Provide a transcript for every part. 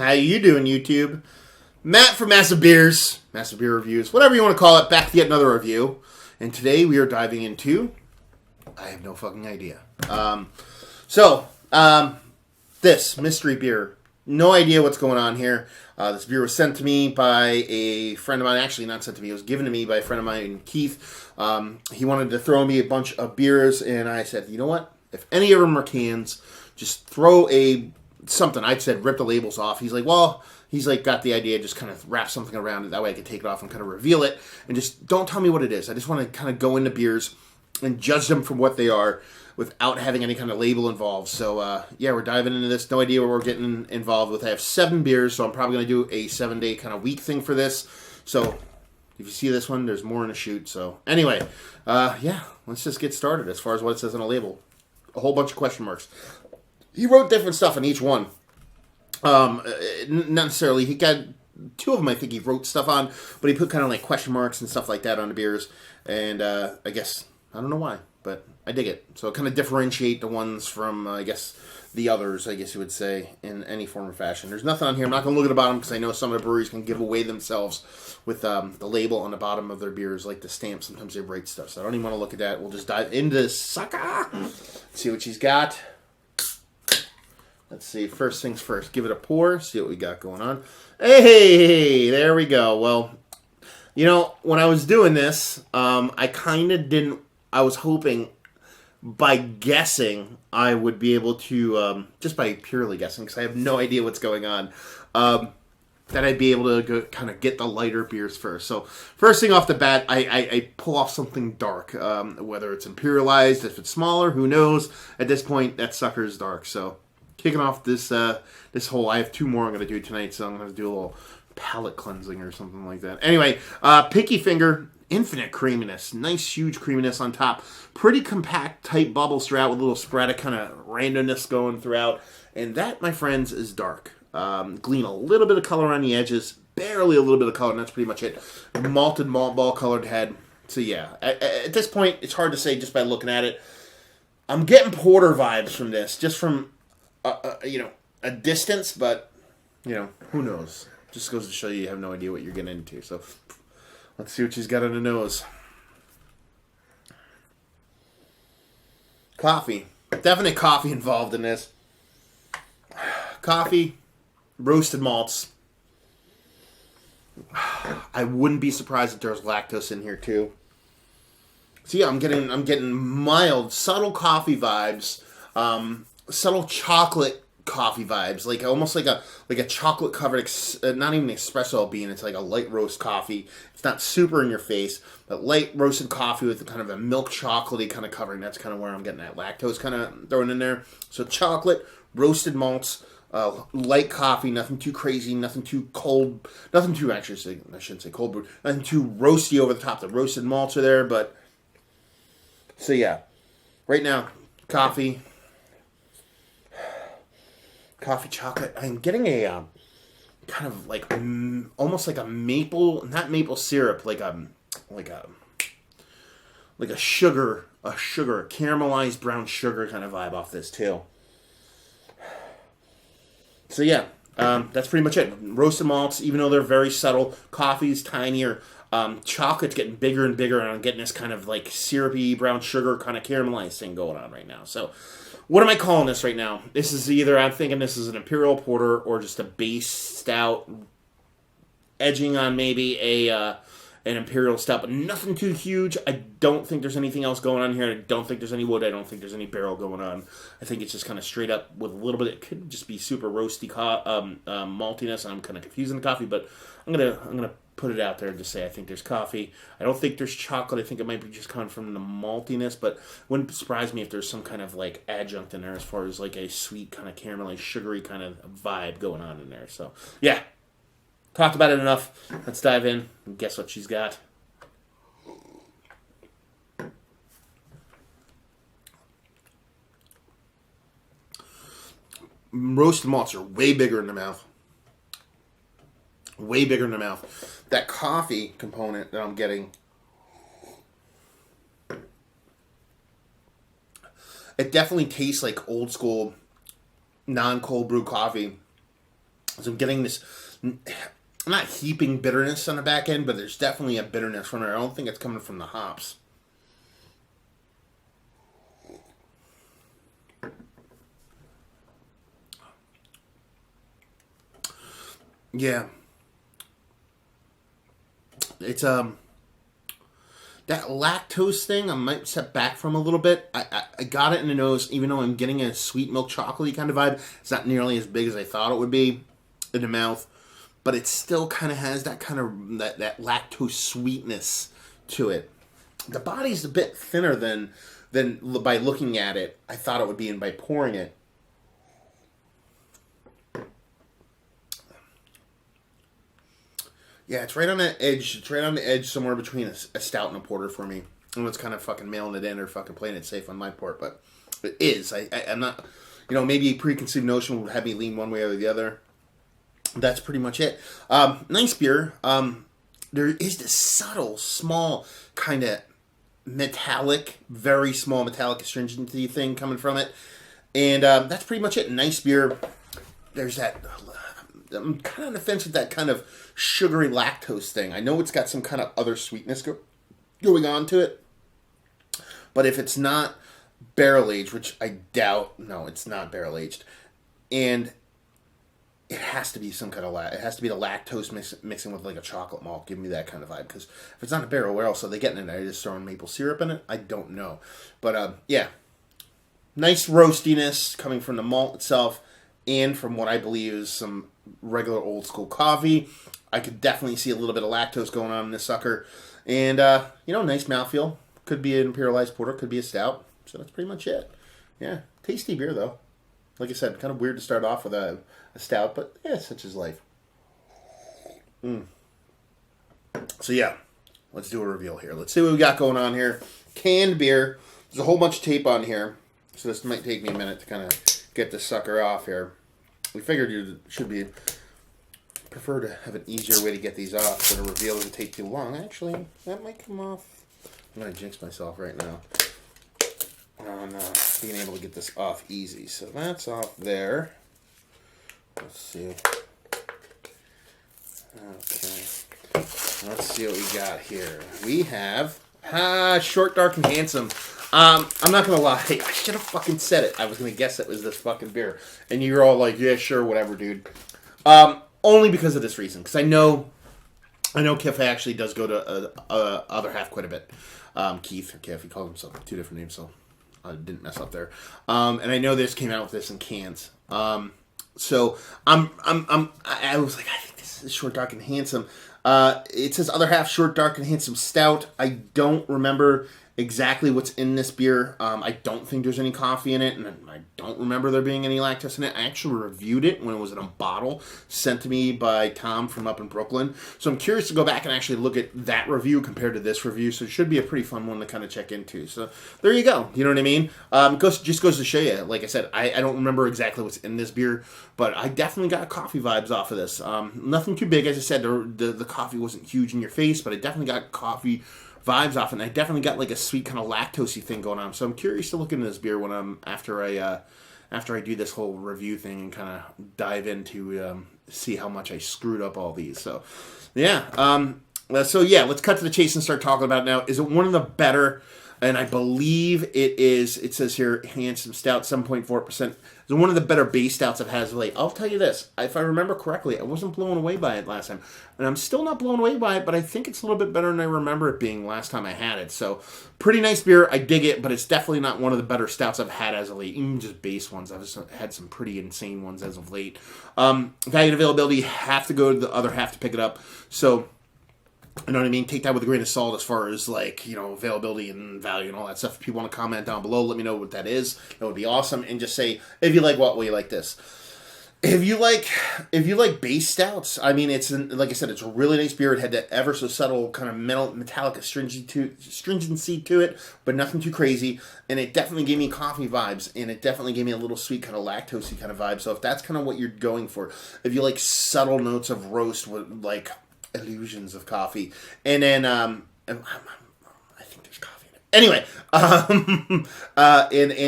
How you doing, YouTube? Matt from Massive Beers, Massive Beer Reviews, whatever you want to call it, back to yet another review. And today we are diving into, I have no fucking idea. This mystery beer. No idea what's going on here. This beer was sent to me by a friend of mine. Actually, not sent to me. It was given to me by a friend of mine, Keith. He wanted to throw me a bunch of beers, and I said, you know what? If any of them are cans, just throw something. I said, rip the labels off. He's like, got the idea, just kind of wrap something around it. That way I could take it off and kind of reveal it. And just don't tell me what it is. I just want to kind of go into beers and judge them from what they are without having any kind of label involved. So, we're diving into this. No idea what we're getting involved with. I have 7 beers, so I'm probably going to do a 7-day kind of week thing for this. So, if you see this one, there's more in a shoot. So, anyway, let's just get started as far as what it says on a label. A whole bunch of question marks. He wrote different stuff on each one. Not necessarily. He got 2 of them, I think he wrote stuff on, but he put kind of like question marks and stuff like that on the beers. And I guess, I don't know why, but I dig it. So kind of differentiate the ones from, the others, I guess you would say, in any form or fashion. There's nothing on here. I'm not going to look at the bottom because I know some of the breweries can give away themselves with the label on the bottom of their beers, like the stamp. Sometimes they write stuff, so I don't even want to look at that. We'll just dive into this sucker. See what she's got. Let's see. First things first. Give it a pour. See what we got going on. Hey, there we go. Well, when I was doing this, I kind of didn't. I was hoping by guessing I would be able to, just by purely guessing, because I have no idea what's going on, that I'd be able to kind of get the lighter beers first. So first thing off the bat, I pull off something dark, whether it's imperialized, if it's smaller, who knows. At this point, that sucker's dark. So kicking off this whole, I have 2 more I'm going to do tonight, so I'm going to do a little palate cleansing or something like that. Anyway, Pinky Finger, infinite creaminess. Nice, huge creaminess on top. Pretty compact, tight bubbles throughout with a little sporadic kind of randomness going throughout. And that, my friends, is dark. Glean a little bit of color on the edges. Barely a little bit of color, and that's pretty much it. Malted malt ball colored head. So yeah, at this point, it's hard to say just by looking at it. I'm getting porter vibes from this, just from a distance, but who knows? Just goes to show you have no idea what you're getting into. So let's see what she's got on the nose. Coffee. Definite coffee involved in this. Coffee, roasted malts. I wouldn't be surprised if there's lactose in here too. So yeah, I'm getting mild, subtle coffee vibes. Subtle chocolate coffee vibes, like almost like a chocolate covered, not even espresso bean. It's like a light roast coffee. It's not super in your face, but light roasted coffee with kind of a milk chocolatey kind of covering. That's kind of where I'm getting that lactose kind of thrown in there. So chocolate, roasted malts, light coffee, nothing too crazy, nothing too cold, nothing too, actually, I shouldn't say cold brew, nothing too roasty over the top. The roasted malts are there, but so yeah, right now, coffee chocolate. I'm getting a kind of like almost like a maple, not maple syrup, like a sugar, caramelized brown sugar kind of vibe off this too. So yeah, that's pretty much it. Roasted malts, even though they're very subtle, coffee's tinier. Chocolate's getting bigger and bigger, and I'm getting this kind of like syrupy brown sugar kind of caramelized thing going on right now. So what am I calling this right now? This is either, I'm thinking this is an Imperial Porter or just a base stout, edging on maybe an Imperial Stout, but nothing too huge. I don't think there's anything else going on here. I don't think there's any wood. I don't think there's any barrel going on. I think it's just kind of straight up with a little bit, it could just be super roasty maltiness, and I'm kind of confusing the coffee, but I'm gonna put it out there and just say I think there's coffee. I don't think there's chocolate. I think it might be just coming from the maltiness, but wouldn't surprise me if there's some kind of like adjunct in there as far as like a sweet kind of caramelized, sugary kind of vibe going on in there. So yeah, talked about it enough. Let's dive in and guess what she's got. Roasted malts are way bigger in the mouth. Way bigger in the mouth. That coffee component that I'm getting, it definitely tastes like old school non-cold brew coffee So I'm getting this, I'm not heaping bitterness on the back end, but there's definitely a bitterness from it. I don't think it's coming from the hops. Yeah. It's, that lactose thing I might step back from a little bit. I got it in the nose, even though I'm getting a sweet milk chocolatey kind of vibe. It's not nearly as big as I thought it would be in the mouth, but it still kind of has that kind of that lactose sweetness to it. The body's a bit thinner than by looking at it I thought it would be, and by pouring it. Yeah, it's right on that edge. It's right on the edge somewhere between a stout and a porter for me. And it's kind of fucking mailing it in or fucking playing it safe on my part, but it is. I'm not, maybe a preconceived notion would have me lean one way or the other. That's pretty much it. Nice beer. There is this subtle, small, kind of metallic, very small metallic astringency thing coming from it. And that's pretty much it. Nice beer. There's that... I'm kind of on the fence with that kind of sugary lactose thing. I know it's got some kind of other sweetness going on to it. But if it's not barrel aged, which I doubt, no, it's not barrel aged. And it has to be some kind of it has to be the lactose mixing with like a chocolate malt, giving me that kind of vibe. Because if it's not a barrel, where else are they getting it? Are they just throwing maple syrup in it? I don't know. But yeah, nice roastiness coming from the malt itself, and from what I believe is some regular old school coffee. I could definitely see a little bit of lactose going on in this sucker. And, nice mouthfeel. Could be an imperialized porter, could be a stout. So that's pretty much it. Yeah, tasty beer though. Like I said, kind of weird to start off with a stout, but yeah, such is life. So yeah, let's do a reveal here. Let's see what we got going on here. Canned beer. There's a whole bunch of tape on here, so this might take me a minute to kind of get this sucker off here. We figured you should prefer to have an easier way to get these off, so the reveal doesn't take too long. Actually, that might come off. I'm going to jinx myself right now on being able to get this off easy. So that's off there. Let's see. Okay. Let's see what we got here. We have Short, Dark, and Handsome. I'm not going to lie. I should have fucking said it. I was going to guess it was this fucking beer. And you're all like, yeah, sure, whatever, dude. Only because of this reason. Because I know Cafe actually does go to Other Half quite a bit. Keith or Kev, he calls himself two different names, so I didn't mess up there. And I know this came out with this in cans. So I was like, I think this is Short, Dark, and Handsome. It says Other Half Short, Dark, and Handsome Stout. I don't remember exactly what's in this beer. I don't think there's any coffee in it, and I don't remember there being any lactose in it. I actually reviewed it when it was in a bottle sent to me by Tom from up in Brooklyn. So I'm curious to go back and actually look at that review compared to this review. So it should be a pretty fun one to kind of check into. So there you go. You know what I mean? Just goes to show you. Like I said, I don't remember exactly what's in this beer, but I definitely got coffee vibes off of this. Nothing too big. As I said, the coffee wasn't huge in your face, but I definitely got coffee vibes off, and I definitely got like a sweet kind of lactosey thing going on. So I'm curious to look into this beer when after I do this whole review thing and kind of dive into see how much I screwed up all these. So yeah, let's cut to the chase and start talking about it now. Is it one of the better? And I believe it is. It says here, Handsome Stout, 7.4%. It's one of the better base stouts I've had late. I'll tell you this. If I remember correctly, I wasn't blown away by it last time. And I'm still not blown away by it, but I think it's a little bit better than I remember it being last time I had it. So, pretty nice beer. I dig it, but it's definitely not one of the better stouts I've had as of late. Even just base ones. I've just had some pretty insane ones as of late. Value and availability, you have to go to the Other Half to pick it up. So, you know what I mean? Take that with a grain of salt as far as, like, availability and value and all that stuff. If you want to comment down below, let me know what that is. That would be awesome. And just say, if you like what, will you like this? If you like base stouts, I mean, like I said, it's a really nice beer. It had that ever so subtle kind of metallic astringency to it, but nothing too crazy. And it definitely gave me coffee vibes, and it definitely gave me a little sweet kind of lactosey kind of vibe. So if that's kind of what you're going for, if you like subtle notes of roast with, like, illusions of coffee, and then I think there's coffee in it. Anyway, and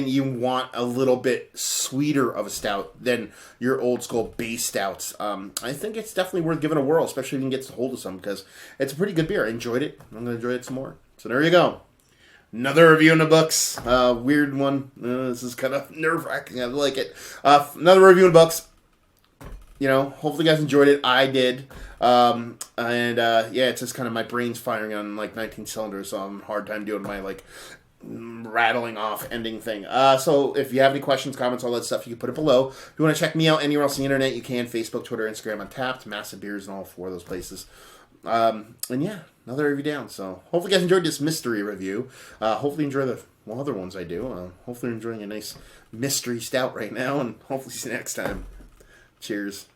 you want a little bit sweeter of a stout than your old school base stouts. I think it's definitely worth giving a whirl, especially if you can get a hold of some, because it's a pretty good beer. I enjoyed it. I'm going to enjoy it some more. So there you go. Another review in the books. Weird one. This is kind of nerve-wracking. I like it. Another review in the books. You know, hopefully you guys enjoyed it. I did. Yeah, it's just kind of my brain's firing on like 19 cylinders, so I'm having a hard time doing my like rattling off ending thing. So if you have any questions, comments, all that stuff, you can put it below. If you want to check me out anywhere else on the internet, you can. Facebook, Twitter, Instagram, Untapped, Massive Beers, and all four of those places. And yeah, another review down. So hopefully you guys enjoyed this mystery review. Hopefully you enjoy the other ones I do. Hopefully you're enjoying a nice mystery stout right now, and hopefully see you next time. Cheers.